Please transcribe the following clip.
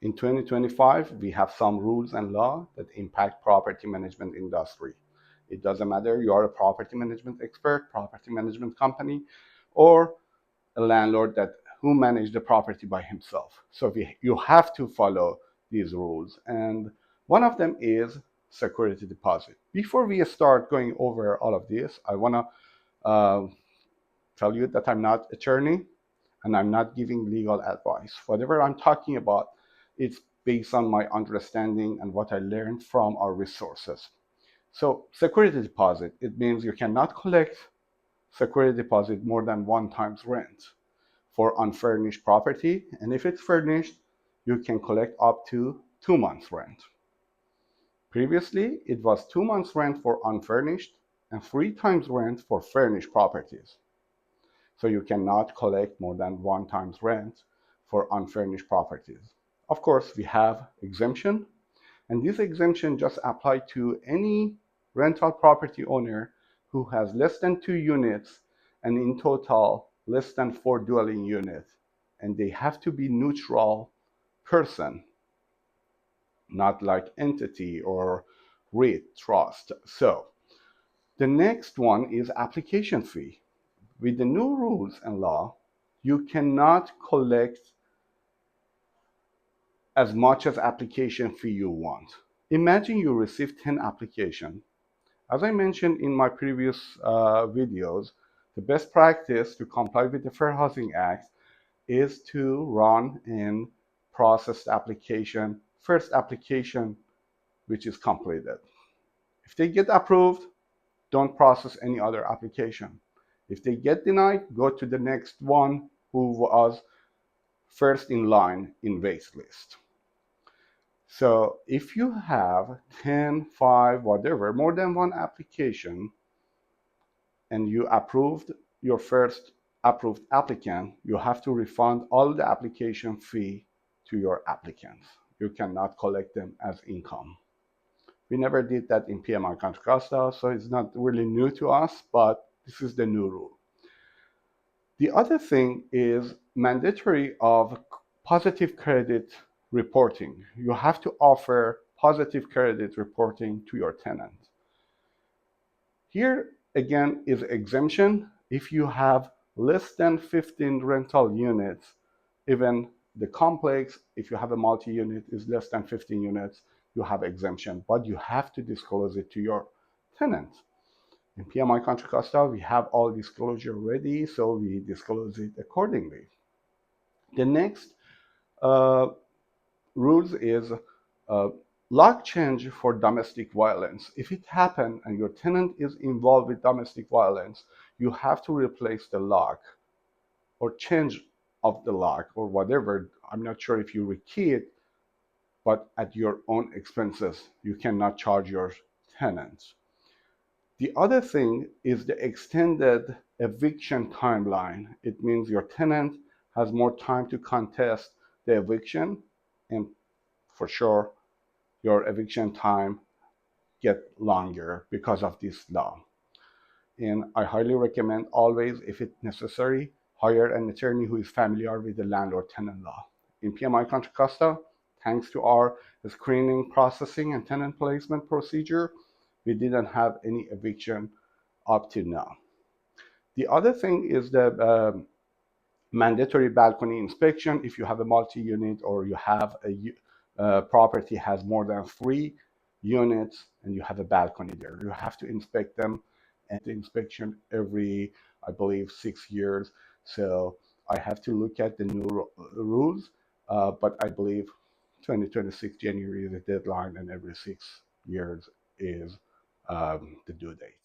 In 2025, we have some rules and law that impact property management industry. It doesn't matter you are a property management expert, property management company, or a landlord that who manage the property by himself. So you have to follow these rules. And one of them is security deposit. Before we start going over all of this, I want to tell you that I'm not attorney and I'm not giving legal advice. Whatever I'm talking about, it's based on my understanding and what I learned from our resources. So security deposit, it means you cannot collect security deposit more than 1 time's rent for unfurnished property. And if it's furnished, you can collect up to 2 months rent. Previously, it was 2 months rent for unfurnished and 3 times rent for furnished properties. So you cannot collect more than 1 time's rent for unfurnished properties. Of course, we have exemption, and this exemption just apply to any rental property owner who has less than 2 units and in total less than 4 dwelling units, and they have to be neutral person, not like entity or REIT trust. So the next one is application fee. With the new rules and law, you cannot collect as much as application fee you want. Imagine you receive 10 applications. As I mentioned in my previous videos, the best practice to comply with the Fair Housing Act is to run and process the application, first application which is completed. If they get approved, don't process any other application. If they get denied, go to the next one who was first in line in wait list. So if you have 10, 5, whatever, more than one application, and you approved your first approved applicant, you have to refund all the application fee to your applicants. You cannot collect them as income. We never did that in PMI Contra Costa, so it's not really new to us, but this is the new rule. The other thing is mandatory of positive credit reporting. You have to offer positive credit reporting to your tenant. Here again is exemption. If you have less than 15 rental units, even the complex, if you have a multi-unit is less than 15 units, you have exemption, but you have to disclose it to your tenant. In PMI Contra Costa, we have all disclosure ready, so we disclose it accordingly. The next rules is lock change for domestic violence. If it happened and your tenant is involved with domestic violence, you have to replace the lock or change of the lock or whatever. I'm not sure if you rekey it, but at your own expenses. You cannot charge your tenants. The other thing is the extended eviction timeline. It means your tenant has more time to contest the eviction, and for sure your eviction time get longer because of this law. And I highly recommend always, if it's necessary, hire an attorney who is familiar with the landlord-tenant law. In PMI Contra Costa, thanks to our screening, processing, and tenant placement procedure, we didn't have any eviction up to now. The other thing is the mandatory balcony inspection. If you have a multi-unit or you have a property has more than 3 units and you have a balcony there, you have to inspect them, and the inspection every, I believe, 6 years. So I have to look at the new rules, but I believe 2026 January is the deadline, and every 6 years is the due date.